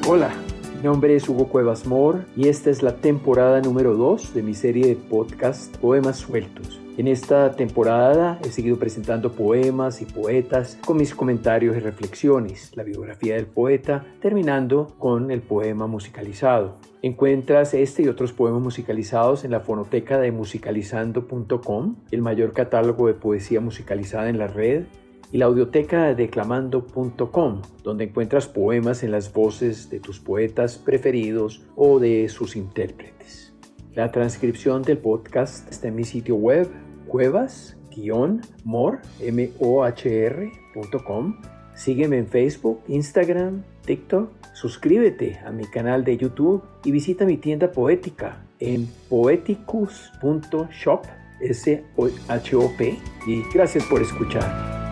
Hola, mi nombre es Hugo Cuevas Mor y esta es la temporada número 2 de mi serie de podcast Poemas Sueltos. En esta temporada he seguido presentando poemas y poetas con mis comentarios y reflexiones, la biografía del poeta, terminando con el poema musicalizado. Encuentras este y otros poemas musicalizados en la fonoteca de musicalizando.com, el mayor catálogo de poesía musicalizada en la red, y la audioteca de declamando.com, donde encuentras poemas en las voces de tus poetas preferidos o de sus intérpretes. La transcripción del podcast está en mi sitio web cuevas-mor.com. Sígueme en Facebook, Instagram, TikTok. Suscríbete a mi canal de YouTube y visita mi tienda poética en poeticus.shop, S-H-O-P, y gracias por escuchar.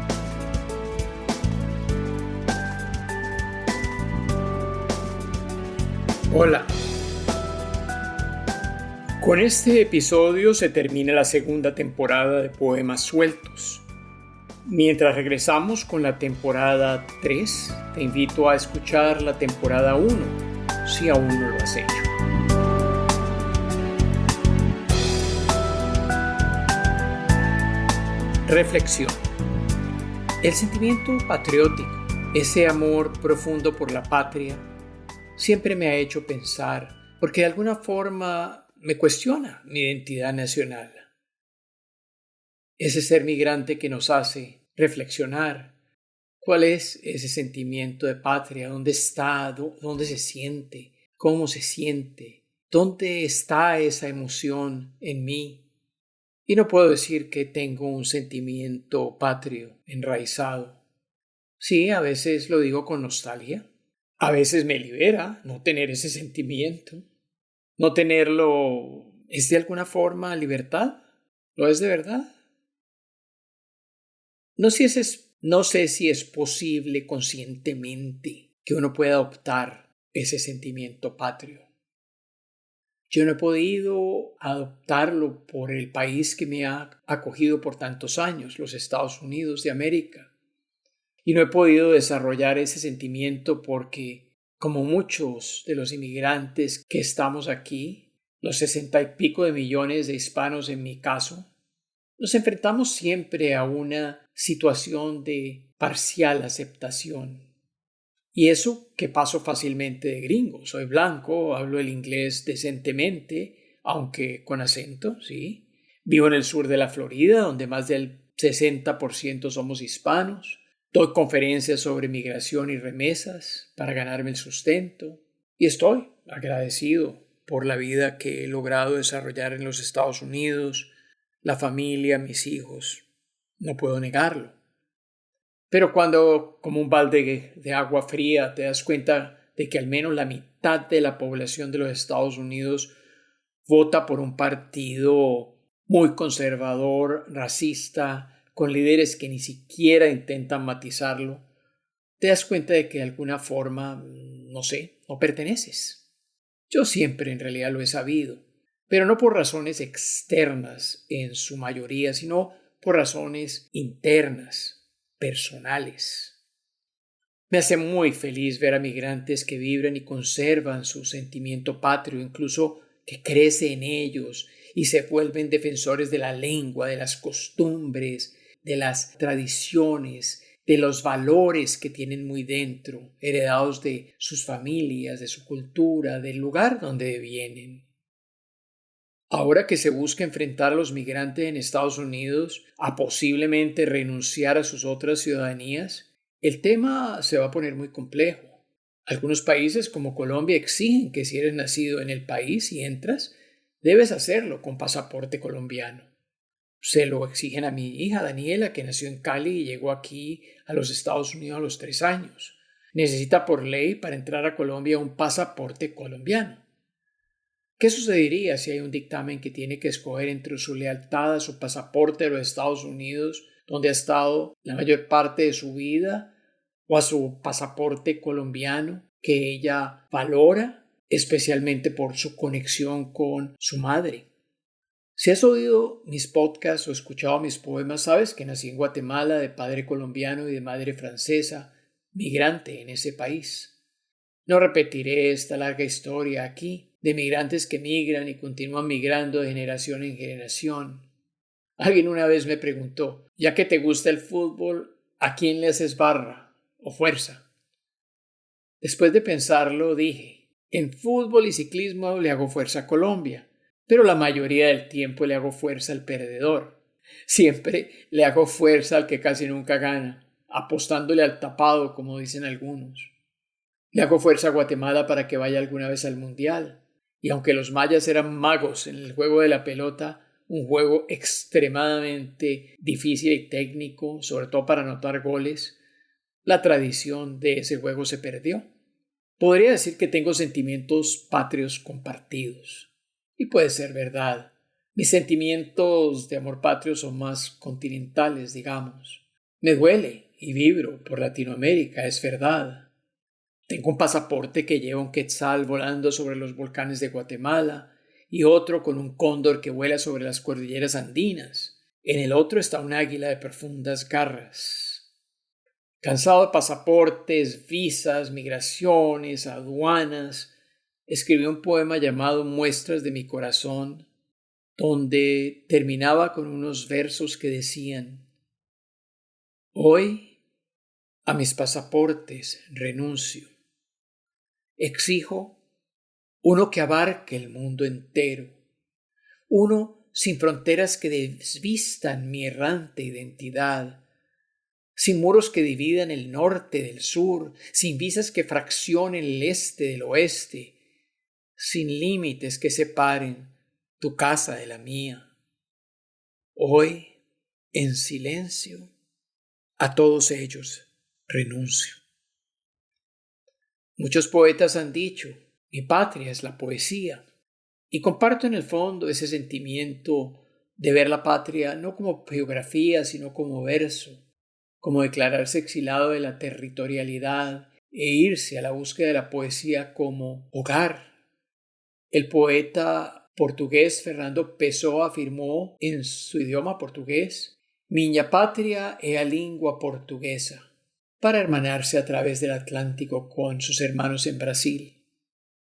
Hola. Con este episodio se termina la segunda temporada de Poemas Sueltos. Mientras regresamos con la temporada 3, te invito a escuchar la temporada 1, si aún no lo has hecho. Reflexión. El sentimiento patriótico, ese amor profundo por la patria, siempre me ha hecho pensar, porque de alguna forma me cuestiona mi identidad nacional. Ese ser migrante que nos hace reflexionar. ¿Cuál es ese sentimiento de patria? ¿Dónde está? ¿Dónde se siente? ¿Cómo se siente? ¿Dónde está esa emoción en mí? Y no puedo decir que tengo un sentimiento patrio enraizado. Sí, a veces lo digo con nostalgia. A veces me libera no tener ese sentimiento. No tenerlo es de alguna forma libertad. ¿Lo es de verdad? No sé si es posible conscientemente que uno pueda adoptar ese sentimiento patrio. Yo no he podido adoptarlo por el país que me ha acogido por tantos años, los Estados Unidos de América. Y no he podido desarrollar ese sentimiento porque, como muchos de los inmigrantes que estamos aquí, los 60 y pico de millones de hispanos en mi caso, nos enfrentamos siempre a una situación de parcial aceptación. Y eso que paso fácilmente de gringo. Soy blanco, hablo el inglés decentemente, aunque con acento, sí. Vivo en el sur de la Florida, donde más del 60% somos hispanos. Doy conferencias sobre migración y remesas para ganarme el sustento y estoy agradecido por la vida que he logrado desarrollar en los Estados Unidos, la familia, mis hijos. No puedo negarlo. Pero cuando, como un balde de agua fría, te das cuenta de que al menos la mitad de la población de los Estados Unidos vota por un partido muy conservador, racista, con líderes que ni siquiera intentan matizarlo, te das cuenta de que de alguna forma, no perteneces. Yo siempre en realidad lo he sabido, pero no por razones externas en su mayoría, sino por razones internas, personales. Me hace muy feliz ver a migrantes que vibran y conservan su sentimiento patrio, incluso que crece en ellos y se vuelven defensores de la lengua, de las costumbres, de las tradiciones, de los valores que tienen muy dentro, heredados de sus familias, de su cultura, del lugar donde vienen. Ahora que se busca enfrentar a los migrantes en Estados Unidos a posiblemente renunciar a sus otras ciudadanías, el tema se va a poner muy complejo. Algunos países como Colombia exigen que si eres nacido en el país y entras, debes hacerlo con pasaporte colombiano. Se lo exigen a mi hija Daniela, que nació en Cali y llegó aquí a los Estados Unidos a los 3 años. Necesita por ley para entrar a Colombia un pasaporte colombiano. ¿Qué sucedería si hay un dictamen que tiene que escoger entre su lealtad a su pasaporte de los Estados Unidos, donde ha estado la mayor parte de su vida, o a su pasaporte colombiano, que ella valora, especialmente por su conexión con su madre? Si has oído mis podcasts o escuchado mis poemas, sabes que nací en Guatemala de padre colombiano y de madre francesa, migrante en ese país. No repetiré esta larga historia aquí de migrantes que migran y continúan migrando de generación en generación. Alguien una vez me preguntó, ya que te gusta el fútbol, ¿a quién le haces barra o fuerza? Después de pensarlo, dije, en fútbol y ciclismo le hago fuerza a Colombia, pero la mayoría del tiempo le hago fuerza al perdedor. Siempre le hago fuerza al que casi nunca gana, apostándole al tapado, como dicen algunos. Le hago fuerza a Guatemala para que vaya alguna vez al Mundial. Y aunque los mayas eran magos en el juego de la pelota, un juego extremadamente difícil y técnico, sobre todo para anotar goles, la tradición de ese juego se perdió. Podría decir que tengo sentimientos patrios compartidos. Y puede ser verdad. Mis sentimientos de amor patrio son más continentales, digamos. Me duele y vibro por Latinoamérica, es verdad. Tengo un pasaporte que lleva un quetzal volando sobre los volcanes de Guatemala y otro con un cóndor que vuela sobre las cordilleras andinas. En el otro está un águila de profundas garras. Cansado de pasaportes, visas, migraciones, aduanas, escribí un poema llamado Muestras de mi corazón, donde terminaba con unos versos que decían: Hoy a mis pasaportes renuncio. Exijo uno que abarque el mundo entero, uno sin fronteras que desvistan mi errante identidad, sin muros que dividan el norte del sur, sin visas que fraccionen el este del oeste, sin límites que separen tu casa de la mía. Hoy, en silencio, a todos ellos renuncio. Muchos poetas han dicho: mi patria es la poesía. Y comparto en el fondo ese sentimiento de ver la patria no como geografía, sino como verso, como declararse exilado de la territorialidad e irse a la búsqueda de la poesía como hogar. El poeta portugués Fernando Pessoa afirmó en su idioma portugués: Minha pátria é a língua portuguesa, para hermanarse a través del Atlántico con sus hermanos en Brasil.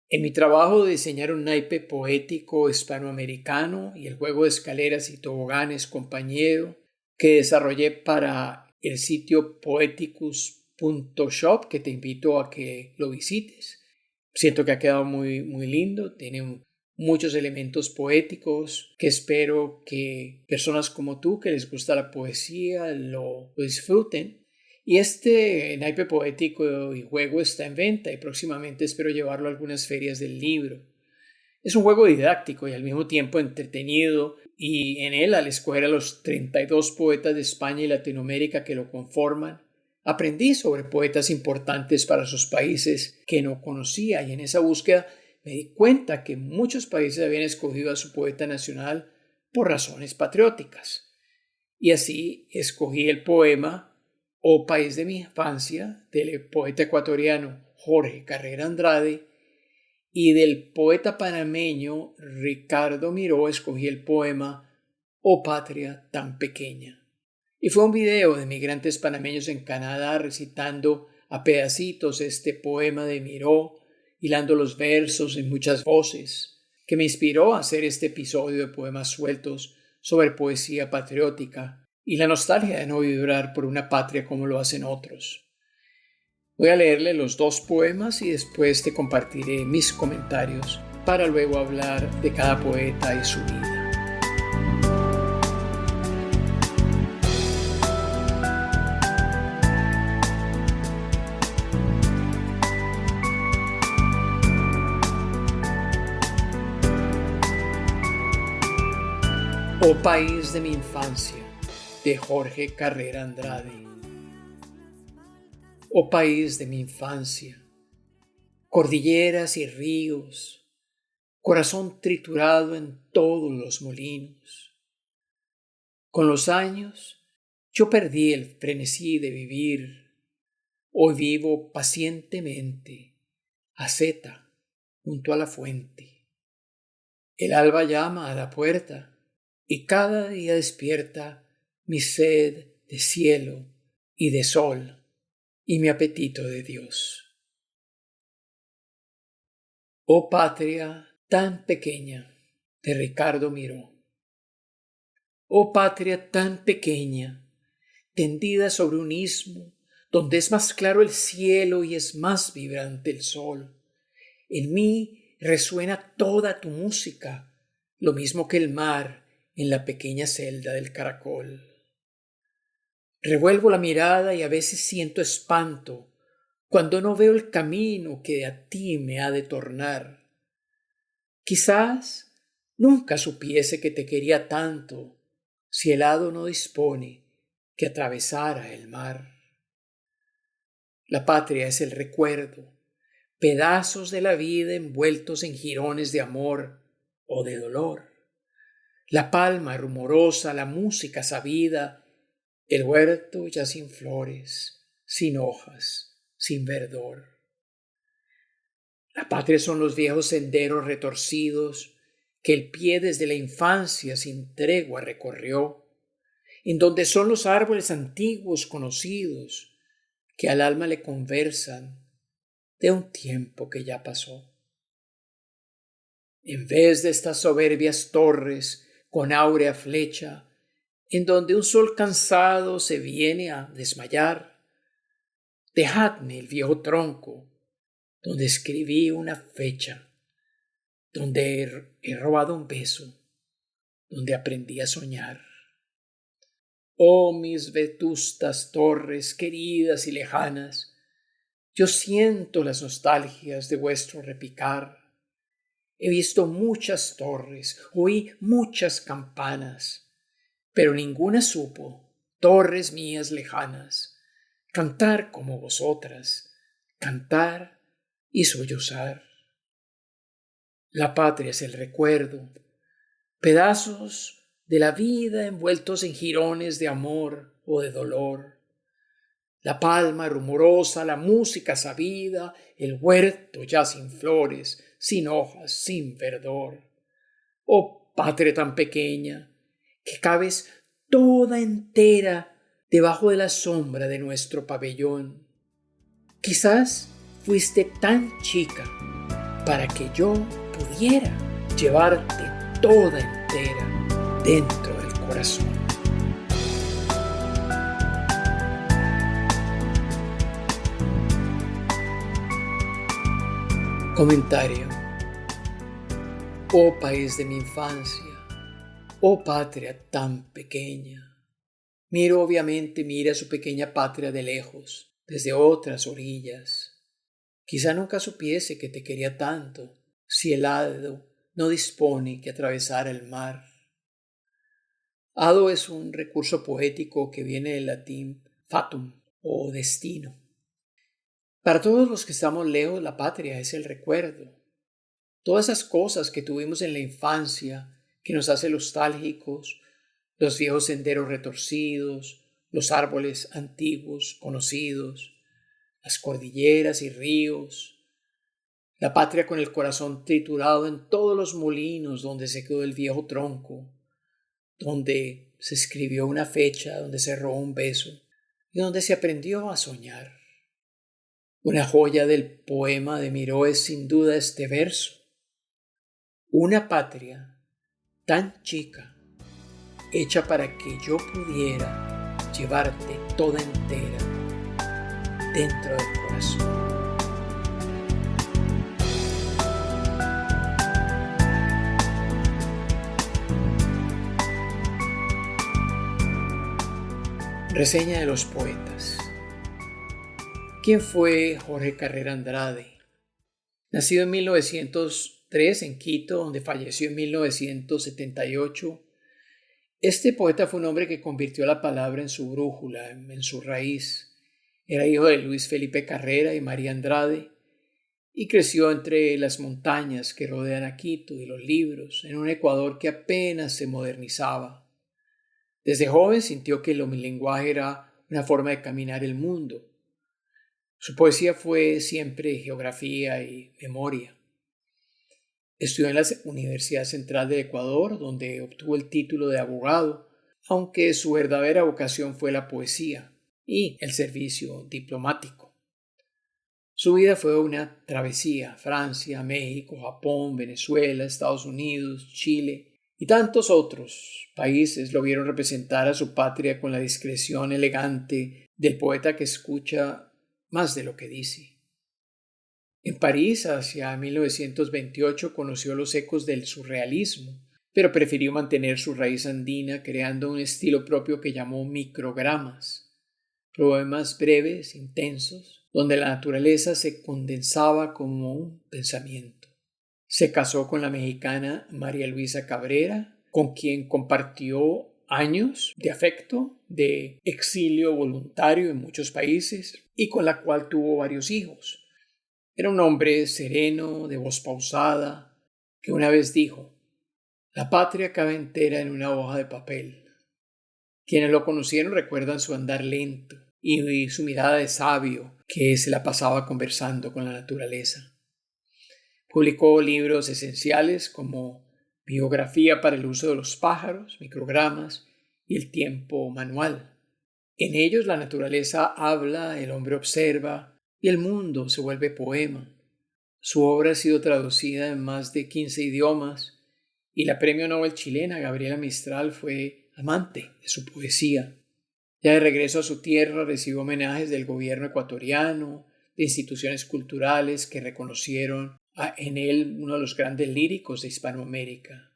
En mi trabajo de diseñar un naipe poético hispanoamericano y el juego de escaleras y toboganes compañero que desarrollé para el sitio poeticus.shop, que te invito a que lo visites. Siento que ha quedado muy lindo, tiene muchos elementos poéticos que espero que personas como tú que les gusta la poesía lo disfruten. Y este naipe poético y juego está en venta y próximamente espero llevarlo a algunas ferias del libro. Es un juego didáctico y al mismo tiempo entretenido, y en él, al escoger a los 32 poetas de España y Latinoamérica que lo conforman, aprendí sobre poetas importantes para sus países que no conocía, y en esa búsqueda me di cuenta que muchos países habían escogido a su poeta nacional por razones patrióticas. Y así escogí el poema O País de mi infancia, del poeta ecuatoriano Jorge Carrera Andrade, y del poeta panameño Ricardo Miró escogí el poema Oh Patria tan pequeña. Y fue un video de migrantes panameños en Canadá recitando a pedacitos este poema de Miró, hilando los versos en muchas voces, que me inspiró a hacer este episodio de Poemas Sueltos sobre poesía patriótica y la nostalgia de no vibrar por una patria como lo hacen otros. Voy a leerle los dos poemas y después te compartiré mis comentarios para luego hablar de cada poeta y su vida. Oh País de mi infancia, de Jorge Carrera Andrade. Oh país de mi infancia, cordilleras y ríos, corazón triturado en todos los molinos. Con los años yo perdí el frenesí de vivir. Hoy vivo pacientemente, asceta, junto a la fuente. El alba llama a la puerta y cada día despierta mi sed de cielo y de sol y mi apetito de Dios. Oh patria tan pequeña, de Ricardo Miró. Oh patria tan pequeña, tendida sobre un istmo, donde es más claro el cielo y es más vibrante el sol. En mí resuena toda tu música, lo mismo que el mar en la pequeña celda del caracol. Revuelvo la mirada y a veces siento espanto cuando no veo el camino que a ti me ha de tornar. Quizás nunca supiese que te quería tanto si el hado no dispone que atravesara el mar. La patria es el recuerdo, pedazos de la vida envueltos en jirones de amor o de dolor. La palma rumorosa, la música sabida, el huerto ya sin flores, sin hojas, sin verdor. La patria son los viejos senderos retorcidos que el pie desde la infancia sin tregua recorrió, en donde son los árboles antiguos conocidos que al alma le conversan de un tiempo que ya pasó. En vez de estas soberbias torres con áurea flecha, en donde un sol cansado se viene a desmayar, dejadme el viejo tronco donde escribí una fecha, donde he robado un beso, donde aprendí a soñar. Oh mis vetustas torres queridas y lejanas, yo siento las nostalgias de vuestro repicar. He visto muchas torres, oí muchas campanas, pero ninguna supo, torres mías lejanas, cantar como vosotras, cantar y sollozar. La patria es el recuerdo, pedazos de la vida envueltos en jirones de amor o de dolor. La palma rumorosa, la música sabida, el huerto ya sin flores, sin hojas, sin verdor. Oh patria tan pequeña, que cabes toda entera debajo de la sombra de nuestro pabellón. Quizás fuiste tan chica para que yo pudiera llevarte toda entera dentro del corazón. Comentario. Oh país de mi infancia, oh patria tan pequeña. Miro obviamente, mira su pequeña patria de lejos, desde otras orillas. Quizá nunca supiese que te quería tanto, si el hado no dispone que atravesara el mar. Hado es un recurso poético que viene del latín fatum o destino. Para todos los que estamos lejos, la patria es el recuerdo. Todas esas cosas que tuvimos en la infancia, que nos hacen nostálgicos, los viejos senderos retorcidos, los árboles antiguos conocidos, las cordilleras y ríos, la patria con el corazón triturado en todos los molinos donde se quedó el viejo tronco, donde se escribió una fecha, donde se robó un beso y donde se aprendió a soñar. Una joya del poema de Miró es sin duda este verso. Una patria tan chica, hecha para que yo pudiera llevarte toda entera dentro del corazón. Reseña de los poetas. ¿Quién fue Jorge Carrera Andrade? Nacido en 1903 en Quito, donde falleció en 1978, este poeta fue un hombre que convirtió la palabra en su brújula, en su raíz. Era hijo de Luis Felipe Carrera y María Andrade y creció entre las montañas que rodean a Quito y los libros, en un Ecuador que apenas se modernizaba. Desde joven sintió que el lenguaje era una forma de caminar el mundo. Su poesía fue siempre geografía y memoria. Estudió en la Universidad Central de Ecuador, donde obtuvo el título de abogado, aunque su verdadera vocación fue la poesía y el servicio diplomático. Su vida fue una travesía: Francia, México, Japón, Venezuela, Estados Unidos, Chile y tantos otros países lo vieron representar a su patria con la discreción elegante del poeta que escucha más de lo que dice. En París, hacia 1928, conoció los ecos del surrealismo, pero prefirió mantener su raíz andina, creando un estilo propio que llamó microgramas, poemas breves, intensos, donde la naturaleza se condensaba como un pensamiento. Se casó con la mexicana María Luisa Cabrera, con quien compartió años de afecto, de exilio voluntario en muchos países y con la cual tuvo varios hijos. Era un hombre sereno, de voz pausada, que una vez dijo: «La patria cabe entera en una hoja de papel». Quienes lo conocieron recuerdan su andar lento y su mirada de sabio que se la pasaba conversando con la naturaleza. Publicó libros esenciales como Biografía para el uso de los pájaros, Microgramas y El tiempo manual. En ellos la naturaleza habla, el hombre observa y el mundo se vuelve poema. Su obra ha sido traducida en más de 15 idiomas y la premio Nobel chilena Gabriela Mistral fue amante de su poesía. Ya de regreso a su tierra recibió homenajes del gobierno ecuatoriano, de instituciones culturales que reconocieron en él uno de los grandes líricos de Hispanoamérica.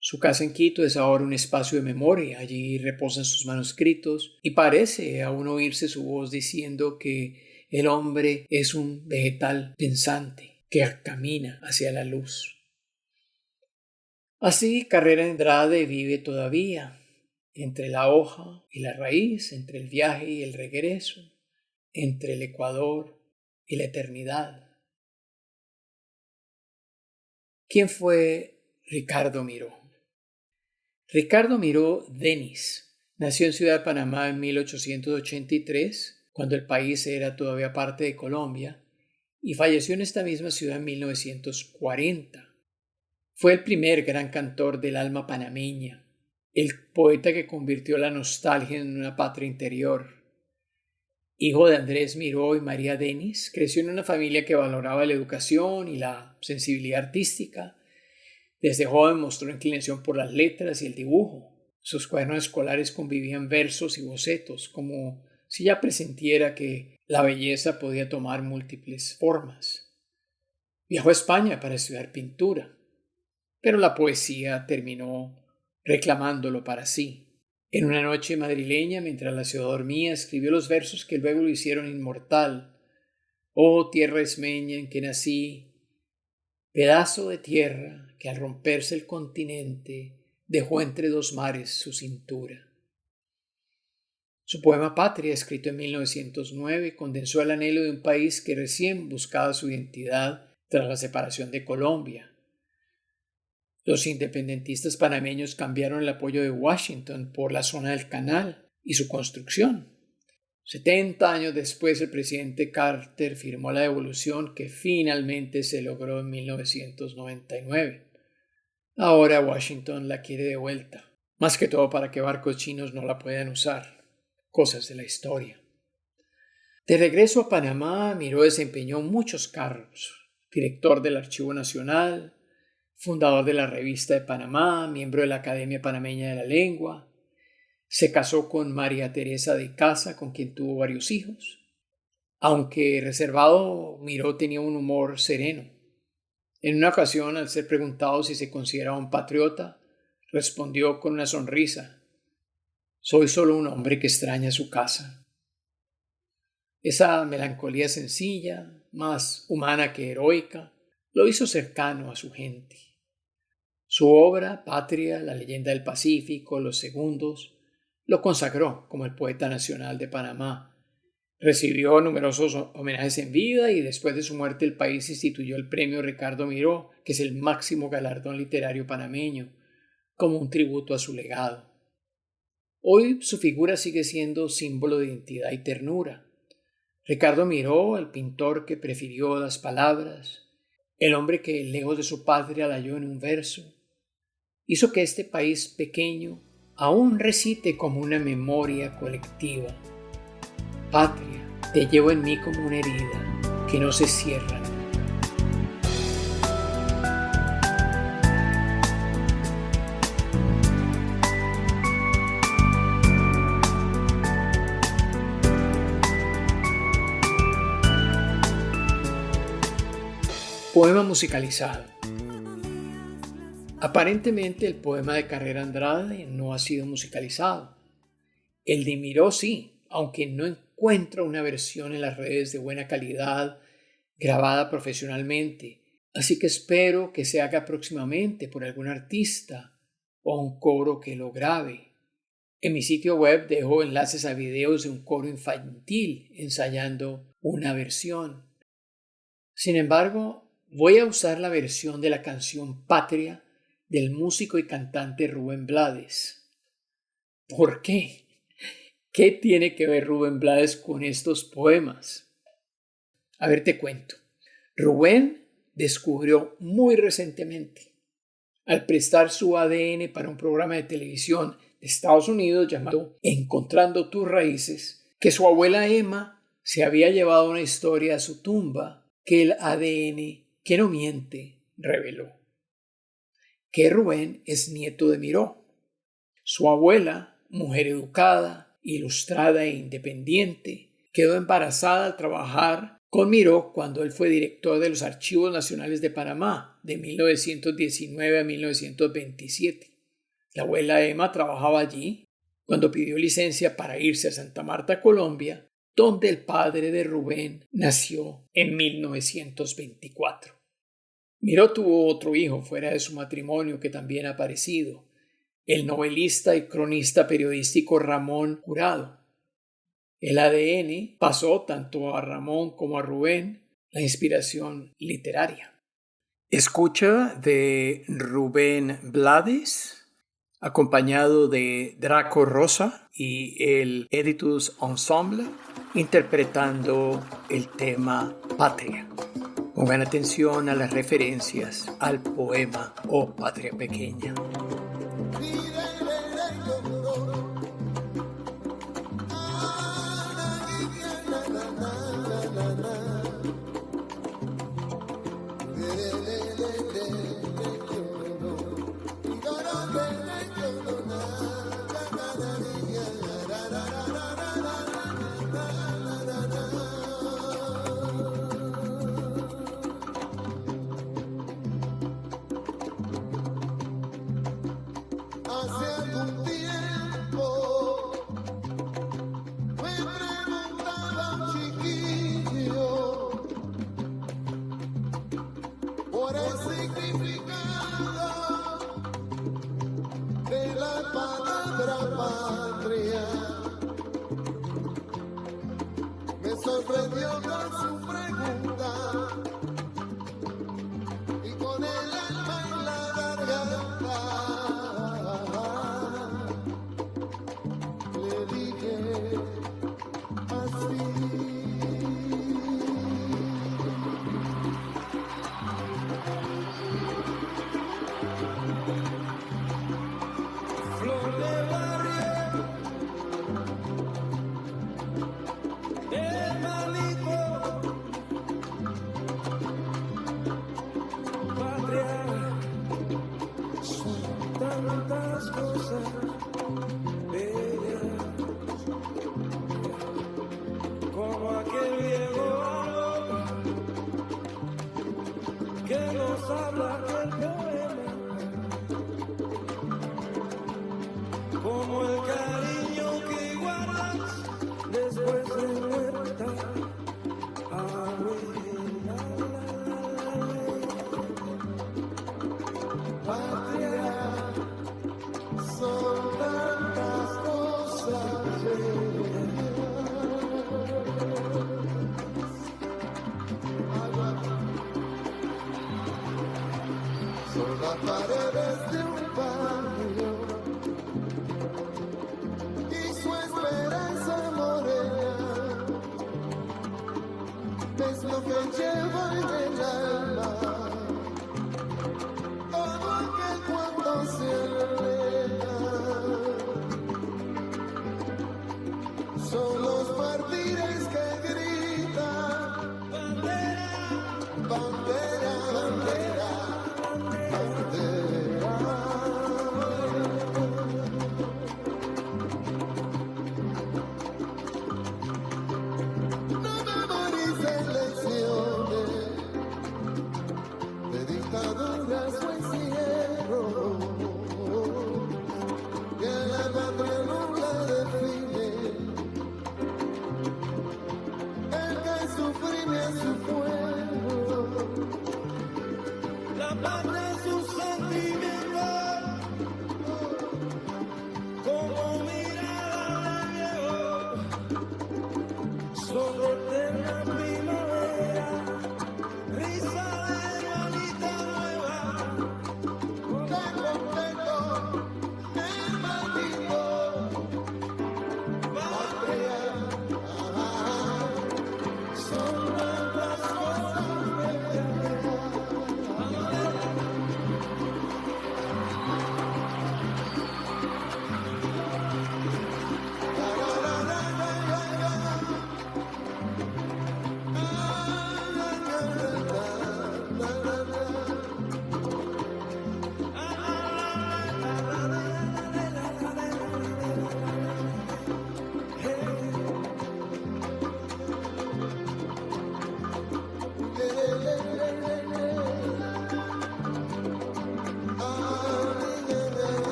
Su casa en Quito es ahora un espacio de memoria. Allí reposan sus manuscritos y parece aún oírse su voz diciendo que el hombre es un vegetal pensante que camina hacia la luz. Así, Carrera Andrade vive todavía entre la hoja y la raíz, entre el viaje y el regreso, entre el Ecuador y la eternidad. ¿Quién fue Ricardo Miró? Ricardo Miró Denis nació en Ciudad de Panamá en 1883, cuando el país era todavía parte de Colombia, y falleció en esta misma ciudad en 1940. Fue el primer gran cantor del alma panameña, el poeta que convirtió la nostalgia en una patria interior. Hijo de Andrés Miró y María Denis, creció en una familia que valoraba la educación y la sensibilidad artística. Desde joven mostró inclinación por las letras y el dibujo. Sus cuadernos escolares convivían versos y bocetos, como si ya presintiera que la belleza podía tomar múltiples formas. Viajó a España para estudiar pintura, pero la poesía terminó reclamándolo para sí. En una noche madrileña, mientras la ciudad dormía, escribió los versos que luego lo hicieron inmortal. Oh tierra ismeña en que nací, pedazo de tierra que al romperse el continente dejó entre dos mares su cintura. Su poema Patria, escrito en 1909, condensó el anhelo de un país que recién buscaba su identidad tras la separación de Colombia. Los independentistas panameños cambiaron el apoyo de Washington por la zona del canal y su construcción. 70 años después, el presidente Carter firmó la devolución que finalmente se logró en 1999. Ahora Washington la quiere de vuelta, más que todo para que barcos chinos no la puedan usar. Cosas de la historia. De regreso a Panamá, Miró desempeñó muchos cargos: director del Archivo Nacional, fundador de la Revista de Panamá, miembro de la Academia Panameña de la Lengua. Se casó con María Teresa de Casa, con quien tuvo varios hijos. Aunque reservado, Miró tenía un humor sereno. En una ocasión, al ser preguntado si se consideraba un patriota, respondió con una sonrisa: «Soy solo un hombre que extraña su casa». Esa melancolía sencilla, más humana que heroica, lo hizo cercano a su gente. Su obra, Patria, la leyenda del Pacífico, Los Segundos, lo consagró como el poeta nacional de Panamá. Recibió numerosos homenajes en vida y después de su muerte el país instituyó el premio Ricardo Miró, que es el máximo galardón literario panameño, como un tributo a su legado. Hoy su figura sigue siendo símbolo de identidad y ternura. Ricardo Miró, el pintor que prefirió las palabras, el hombre que lejos de su patria la halló en un verso, hizo que este país pequeño aún recite como una memoria colectiva. Patria, te llevo en mí como una herida que no se cierran. Poema musicalizado. Aparentemente el poema de Carrera Andrade no ha sido musicalizado. El de Miró sí, aunque no encuentro una versión en las redes de buena calidad, grabada profesionalmente, así que espero que se haga próximamente por algún artista o un coro que lo grabe. En mi sitio web dejo enlaces a videos de un coro infantil ensayando una versión. Sin embargo, voy a usar la versión de la canción Patria del músico y cantante Rubén Blades. ¿Por qué? ¿Qué tiene que ver Rubén Blades con estos poemas? A ver, te cuento. Rubén descubrió muy recientemente, al prestar su ADN para un programa de televisión de Estados Unidos llamado Encontrando tus raíces, que su abuela Emma se había llevado una historia a su tumba que el ADN, que no miente, reveló. Que Rubén es nieto de Miró. Su abuela, mujer educada, ilustrada e independiente, quedó embarazada al trabajar con Miró cuando él fue director de los Archivos Nacionales de Panamá de 1919 a 1927. La abuela Emma trabajaba allí cuando pidió licencia para irse a Santa Marta, Colombia, donde el padre de Rubén nació en 1924. Miró tuvo otro hijo fuera de su matrimonio que también ha aparecido, el novelista y cronista periodístico Ramón Jurado. El ADN pasó tanto a Ramón como a Rubén la inspiración literaria. Escucha de Rubén Blades, acompañado de Draco Rosa y el Editus Ensemble, interpretando el tema Patria. Pongan atención a las referencias al poema Oh Patria Pequeña. Sorprendió con su pregunta y con el alma en la garganta le dije así. Flor de barrio, tantas cosas bellas como aquel viejo amor que nos habla del poema, como el cariño que guardas después de muerta. Patria, son tantas cosas bellas. Son las paredes de un barrio y su esperanza morena es lo que lleva en el alma. Todo aquel cuando se eleva son los mártires que gritan.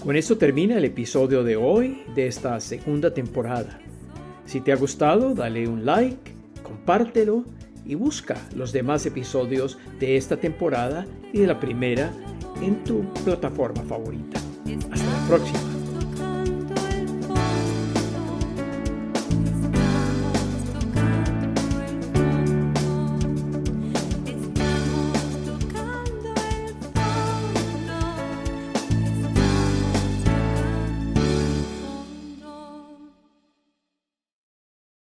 Con esto termina el episodio de hoy de esta segunda temporada. Si te ha gustado, dale un like, compártelo y busca los demás episodios de esta temporada y de la primera en tu plataforma favorita. Hasta la próxima.